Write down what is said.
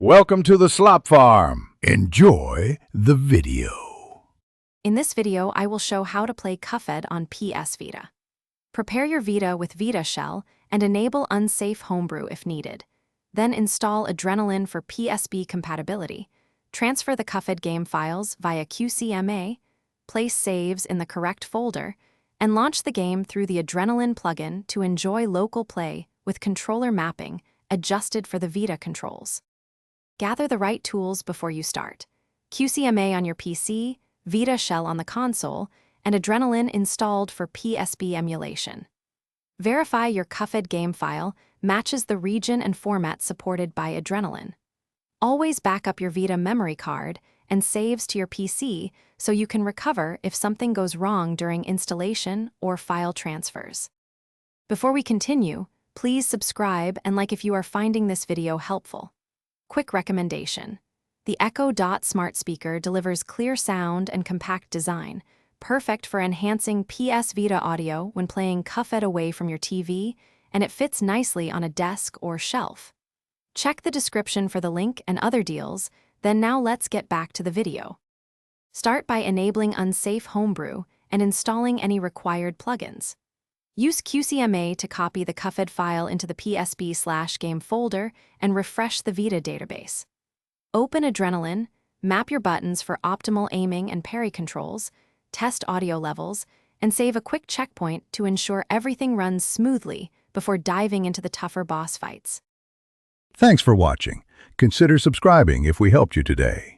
Welcome to the Slop Farm. Enjoy the video. In this video, I will show how to play Cuphead on PS Vita. Prepare your Vita with Vita Shell and enable unsafe homebrew if needed. Then install Adrenaline for PSP compatibility. Transfer the Cuphead game files via QCMA, place saves in the correct folder, and launch the game through the Adrenaline plugin to enjoy local play with controller mapping adjusted for the Vita controls. Gather the right tools before you start. QCMA on your PC, Vita Shell on the console, and Adrenaline installed for PSP emulation. Verify your Cuphead game file matches the region and format supported by Adrenaline. Always back up your Vita memory card and saves to your PC so you can recover if something goes wrong during installation or file transfers. Before we continue, please subscribe and like if you are finding this video helpful. Quick recommendation. The Echo Dot smart speaker delivers clear sound and compact design, perfect for enhancing PS Vita audio when playing Cuphead away from your TV, and it fits nicely on a desk or shelf. Check the description for the link and other deals, then now let's get back to the video. Start by enabling unsafe homebrew and installing any required plugins. Use QCMA to copy the Cuphead file into the PSP/game folder and refresh the Vita database. Open Adrenaline, map your buttons for optimal aiming and parry controls, test audio levels, and save a quick checkpoint to ensure everything runs smoothly before diving into the tougher boss fights. Thanks for watching. Consider subscribing if we helped you today.